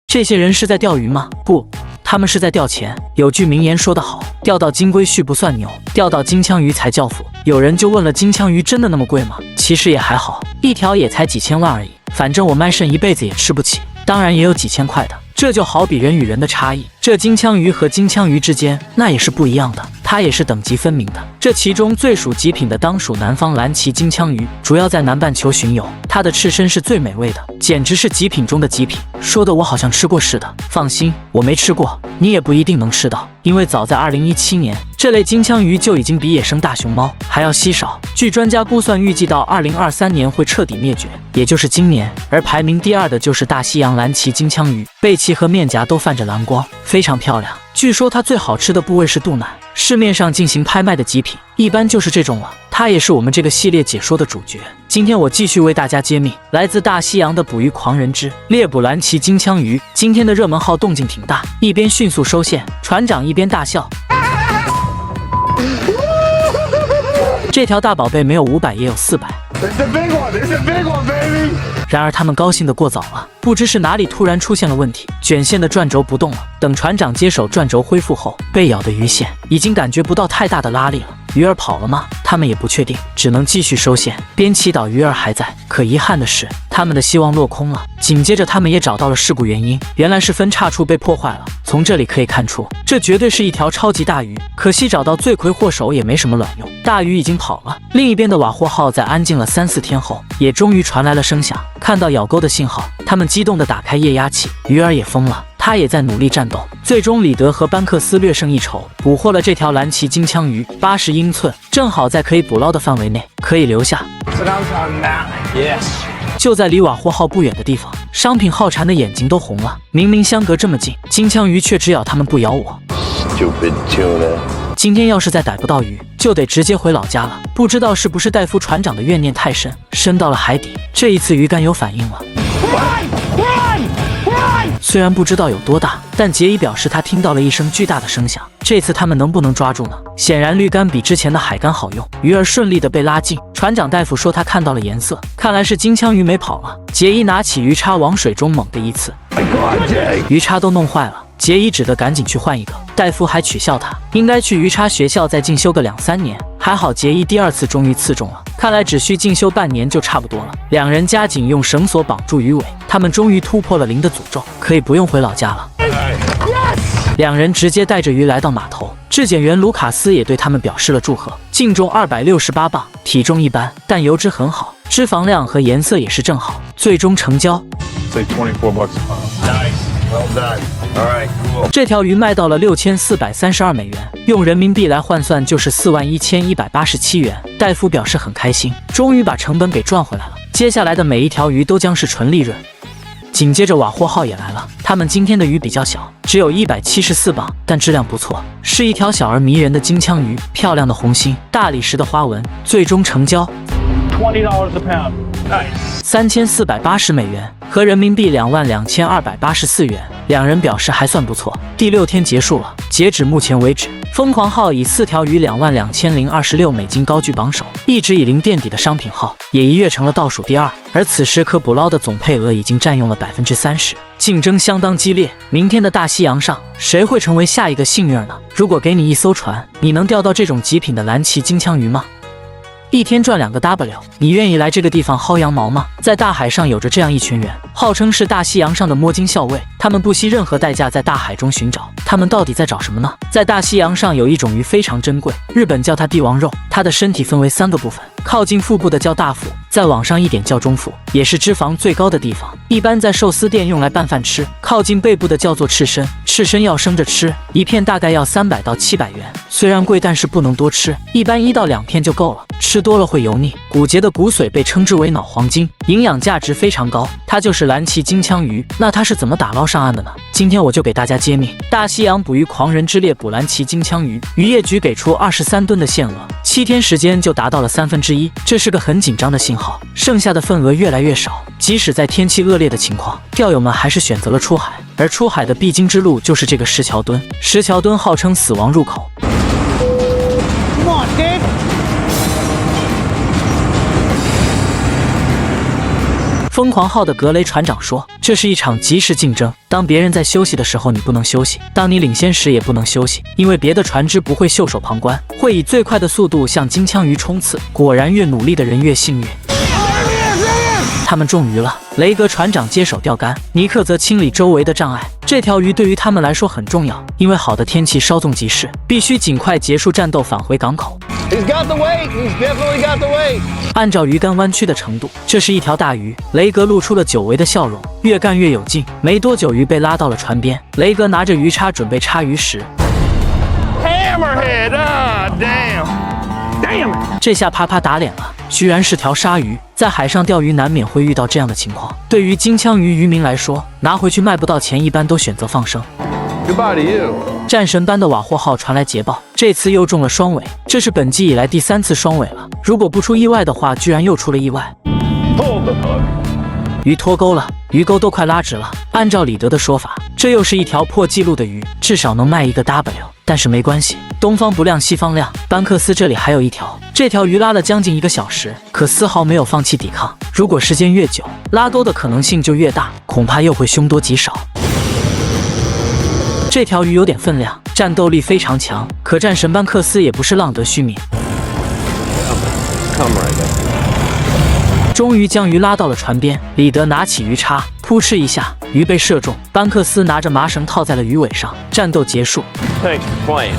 这些人是在钓鱼吗？不，他们是在钓钱。有句名言说得好，钓到金龟婿不算牛，钓到金枪鱼才叫福。有人就问了，金枪鱼真的那么贵吗？其实也还好，一条也才几千万而已，反正我卖肾一辈子也吃不起。当然也有几千块的，这就好比人与人的差异，这金枪鱼和金枪鱼之间那也是不一样的，它也是等级分明的。这其中最属极品的当属南方蓝鳍金枪鱼，主要在南半球巡游，它的刺身是最美味的，简直是极品中的极品，说的我好像吃过似的。放心，我没吃过，你也不一定能吃到，因为早在2017年，这类金枪鱼就已经比野生大熊猫还要稀少。据专家估算，预计到2023年会彻底灭绝，也就是今年。而排名第2的就是大西洋蓝鳍金枪鱼，背鳍和面颊都泛着蓝光，非常漂亮。据说它最好吃的部位是肚腩，市面上进行拍卖的极品一般就是这种了。它也是我们这个系列解说的主角。今天我继续为大家揭秘来自大西洋的捕鱼狂人之猎捕蓝鳍金枪鱼。今天的热门号动静挺大，一边迅速收线，船长一边大笑。这条大宝贝没有500也有400。然而他们高兴的过早了，不知是哪里突然出现了问题，卷线的转轴不动了。等船长接手转轴恢复后，被咬的鱼线已经感觉不到太大的拉力了。鱼儿跑了吗？他们也不确定，只能继续收线，边祈祷鱼儿还在。可遗憾的是，他们的希望落空了。紧接着他们也找到了事故原因，原来是分叉处被破坏了。从这里可以看出，这绝对是一条超级大鱼，可惜找到罪魁祸首也没什么卵用，大鱼已经跑了。另一边的瓦霍号在安静了3-4天后，也终于传来了声响，看到咬钩的信号，他们激动地打开液压器。鱼儿也疯了，他也在努力战斗。最终李德和班克斯略胜一筹，捕获了这条蓝鳍金枪鱼，80英寸，正好在可以捕捞的范围内，可以留下。就在离瓦霍号不远的地方，商品号馋的眼睛都红了。明明相隔这么近，金枪鱼却只咬他们不咬我。今天要是再逮不到鱼，就得直接回老家了。不知道是不是戴夫船长的怨念太深，深到了海底。这一次鱼竿有反应了。虽然不知道有多大，但杰伊表示他听到了一声巨大的声响。这次他们能不能抓住呢？显然绿竿比之前的海竿好用，鱼儿顺利的被拉近。船长戴夫说他看到了颜色，看来是金枪鱼没跑了。杰伊拿起鱼叉往水中猛地一刺，鱼叉都弄坏了。杰伊只得赶紧去换一个，戴夫还取笑他应该去鱼叉学校再进修个2-3年。还好杰伊第2次终于刺中了，看来只需进修半年就差不多了。两人加紧用绳索绑住鱼尾，他们终于突破了零的诅咒，可以不用回老家了。两人直接带着鱼来到码头，质检员卢卡斯也对他们表示了祝贺。净重268磅，体重一般，但油脂很好，脂肪量和颜色也是正好，最终成交。这条鱼卖到了6432美元，用人民币来换算就是41187元。戴夫表示很开心，终于把成本给赚回来了。接下来的每一条鱼都将是纯利润。紧接着瓦霍号也来了，他们今天的鱼比较小，只有174磅，但质量不错，是一条小而迷人的金枪鱼，漂亮的红心，大理石的花纹，最终成交。$20 a pound. $3480美元，合人民币22284元。两人表示还算不错。第6天结束了，截止目前为止，疯狂号以4条鱼22026美金高居榜首，一直以零垫底的商品号也一跃成了倒数第2。而此时可捕捞的总配额已经占用了30%，竞争相当激烈。明天的大西洋上，谁会成为下一个幸运儿呢？如果给你一艘船，你能钓到这种极品的蓝鳍金枪鱼吗？一天赚2个 W， 你愿意来这个地方薅羊毛吗？在大海上有着这样一群人，号称是大西洋上的摸金校尉，他们不惜任何代价在大海中寻找。他们到底在找什么呢？在大西洋上有一种鱼非常珍贵，日本叫它帝王肉，它的身体分为3个部分，靠近腹部的叫大腹，再往上一点叫中腹，也是脂肪最高的地方，一般在寿司店用来拌饭吃。靠近背部的叫做翅身，翅身要生着吃，一片大概要300到700元，虽然贵，但是不能多吃，一般1到2片就够了，吃多了会油腻。骨节的骨髓被称之为脑黄金，营养价值非常高，它就是蓝鳍金枪鱼。那它是怎么打捞上岸的呢？今天我就给大家揭秘。大西洋捕鱼狂人之猎捕蓝鳍金枪鱼，渔业局给出23吨的限额，7天时间就达到了1/3，这是个很紧张的信号。剩下的份额越来越少，即使在天气恶劣的情况，钓友们还是选择了出海。而出海的必经之路就是这个石桥墩。石桥墩号称死亡入口。疯狂号的格雷船长说：“这是一场即时竞争，当别人在休息的时候，你不能休息；当你领先时，也不能休息，因为别的船只不会袖手旁观，会以最快的速度向金枪鱼冲刺。果然，越努力的人越幸运。”他们中鱼了，雷格船长接手钓竿，尼克则清理周围的障碍。这条鱼对于他们来说很重要，因为好的天气稍纵即逝，必须尽快结束战斗，返回港口。按照鱼竿弯曲的程度，这是一条大鱼。雷格露出了久违的笑容，越干越有劲。没多久，鱼被拉到了船边，雷格拿着鱼叉准备插鱼时， Hammerhead! Ah, damn! 这下啪啪打脸了，居然是条鲨鱼。在海上钓鱼难免会遇到这样的情况，对于金枪鱼渔民来说，拿回去卖不到钱，一般都选择放生。Goodbye to you. 战神般的瓦霍号传来捷报，这次又中了双尾，这是本季以来第3次双尾了。如果不出意外的话，居然又出了意外。Pull the hook. 鱼脱钩了，鱼钩都快拉直了。按照李德的说法，这又是一条破纪录的鱼，至少能卖一个 W。但是没关系，东方不亮西方亮，班克斯这里还有一条。这条鱼拉了将近1个小时，可丝毫没有放弃抵抗。如果时间越久，拉钩的可能性就越大，恐怕又会凶多吉少。这条鱼有点分量，战斗力非常强，可战神班克斯也不是浪得虚名。终于将鱼拉到了船边，李德拿起鱼叉，扑哧一下，鱼被射中。班克斯拿着麻绳套在了鱼尾上，战斗结束。Thanks for playing.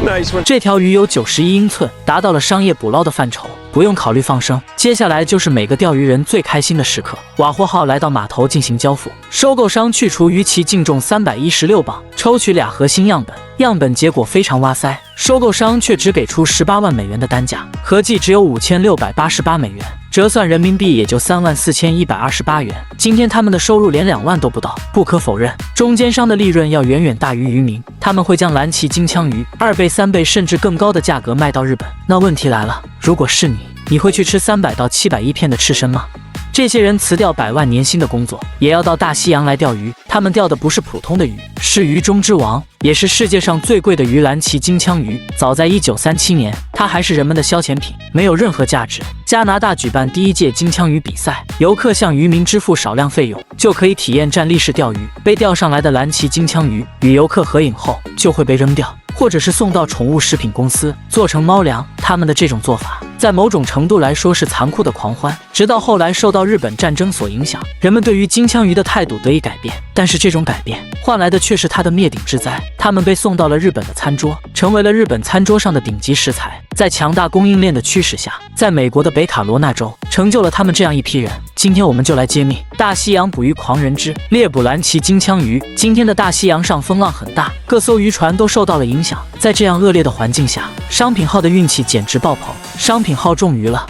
Nice one. 这条鱼有91英寸，达到了商业捕捞的范畴，不用考虑放生。接下来就是每个钓鱼人最开心的时刻。瓦霍号来到码头进行交付，收购商去除鱼鳍净重316磅，抽取2核心样本，样本结果非常哇塞，收购商却只给出18万美元的单价，合计只有5688美元。折算人民币也就34128元。今天他们的收入连2万都不到。不可否认，中间商的利润要远远大于渔民，他们会将蓝鳍金枪鱼2倍、3倍甚至更高的价格卖到日本。那问题来了，如果是你，你会去吃300到700一片的赤身吗？这些人辞掉100万年薪的工作，也要到大西洋来钓鱼。他们钓的不是普通的鱼，是鱼中之王，也是世界上最贵的鱼——蓝鳍金枪鱼。早在1937年，它还是人们的消遣品，没有任何价值。加拿大举办第1届金枪鱼比赛，游客向渔民支付少量费用，就可以体验站立式钓鱼。被钓上来的蓝鳍金枪鱼与游客合影后，就会被扔掉，或者是送到宠物食品公司做成猫粮。他们的这种做法，在某种程度来说是残酷的狂欢。直到后来受到日本战争所影响，人们对于金枪鱼的态度得以改变，但是这种改变换来的却是它的灭顶之灾。它们被送到了日本的餐桌，成为了日本餐桌上的顶级食材。在强大供应链的驱使下，在美国的北卡罗纳州成就了他们这样一批人。今天我们就来揭秘大西洋捕鱼狂人之猎捕蓝鳍金枪鱼。今天的大西洋上风浪很大，各艘渔船都受到了影响。在这样恶劣的环境下，商品号的运气简直爆棚，商品号中鱼了。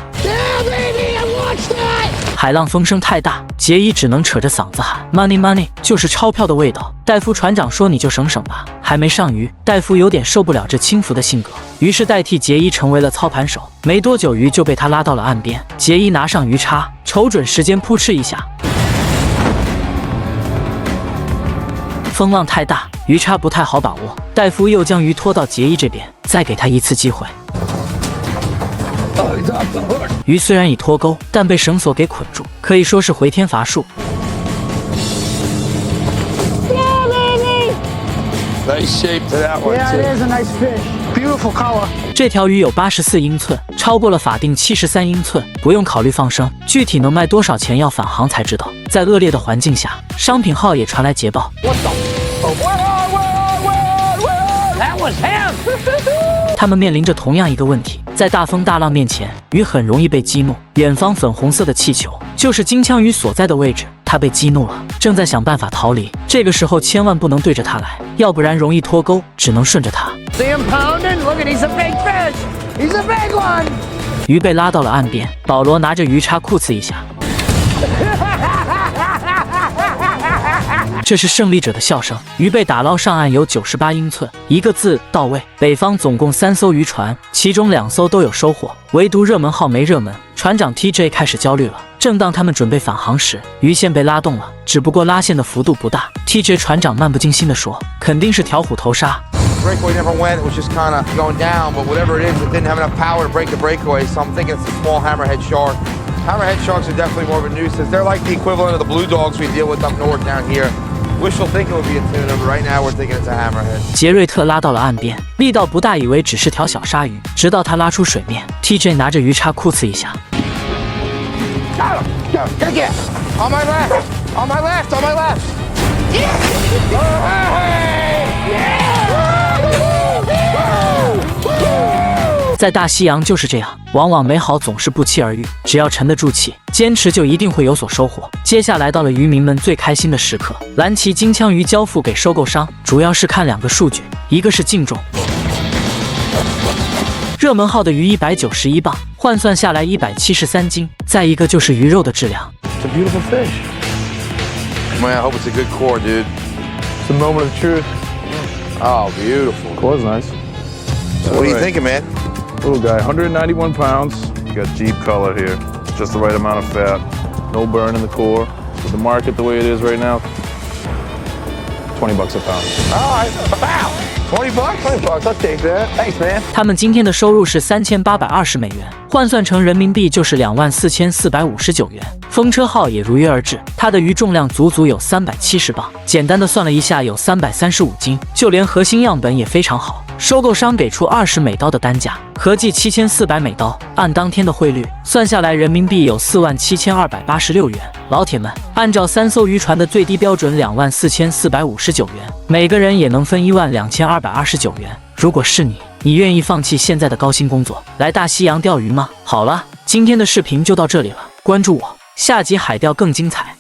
海浪风声太大，杰伊只能扯着嗓子喊 money money， 就是钞票的味道。戴夫船长说你就省省吧。还没上鱼，戴夫有点受不了这轻浮的性格，于是代替杰伊成为了操盘手。没多久，鱼就被他拉到了岸边。杰伊拿上鱼叉，瞅准时间扑哧一下。风浪太大，鱼叉不太好把握。戴夫又将鱼拖到杰伊这边，再给他一次机会。鱼虽然已脱钩，但被绳索给捆住，可以说是回天乏术。Nice shape to that one. Yeah, it is a nice fish. Beautiful color. 这条鱼有84英寸，超过了法定73英寸，不用考虑放生。具体能卖多少钱要返航才知道。在恶劣的环境下，商品号也传来捷报。That was him. 他们面临着同样一个问题，在大风大浪面前，鱼很容易被激怒。远方粉红色的气球就是金枪鱼所在的位置，它被激怒了，正在想办法逃离。这个时候千万不能对着它来，要不然容易脱钩，只能顺着它。See him pounding? Look at, he's a big fish. He's a big one. 鱼被拉到了岸边，保罗拿着鱼叉酷刺一下。这是胜利者的笑声。鱼被打捞上岸有98英寸，一个字到位。北方总共3艘渔船，其中2艘都有收获，唯独热门号没热门。船长 TJ 开始焦虑了。正当他们准备返航时，鱼线被拉动了，只不过拉线的幅度不大。TJ 船长漫不经心地说：“肯定是条虎头鲨。” breakaway never went. It was just kind of going down, but whatever it is, it didn't have enough power to break the breakaway, so I'm thinking it's a small hammerhead shark. Hammerhead sharks are definitely more of a nuisance. They're like the equivalent of the blue dogs we deal with up north down here. Wishful thinking would be a tuna, but right now we're thinking it's a hammerhead. 杰瑞特拉到了岸边，力道不大，以为只是条小鲨鱼，直到他拉出水面 ，TJ 拿着鱼叉酷刺一下。Got him! Get it! On my left! On my left! On my left! Yeah! 在大西洋就是这样，往往美好总是不期而遇。只要沉得住气，坚持就一定会有所收获。接下来到了渔民们最开心的时刻，蓝鳍金枪鱼交付给收购商，主要是看2个数据，一个是净重，热门号的鱼191磅，换算下来173斤，再一个就是鱼肉的质量。It's a beautiful fish. Man, I hope it's a good core, dude. It's a moment of truth. Oh, beautiful. Core's nice. So what are you thinking, man? Little guy, 191 pounds. You got deep color here. Just the right amount of fat. No burn in the core. With the market the way it is right now, $20 a pound. All right, about $20. $20. I'll take that. Thanks, man. 他们今天的收入是3820美元，换算成人民币就是24459元。风车号也如约而至，它的鱼重量足足有370磅，简单的算了一下，有335斤，就连核心样本也非常好。收购商给出20美刀的单价，合计7400美刀，按当天的汇率算下来，人民币有47286元。老铁们，按照3艘渔船的最低标准24459元，每个人也能分12229元。如果是你，你愿意放弃现在的高薪工作，来大西洋钓鱼吗？好了，今天的视频就到这里了，关注我，下集海钓更精彩。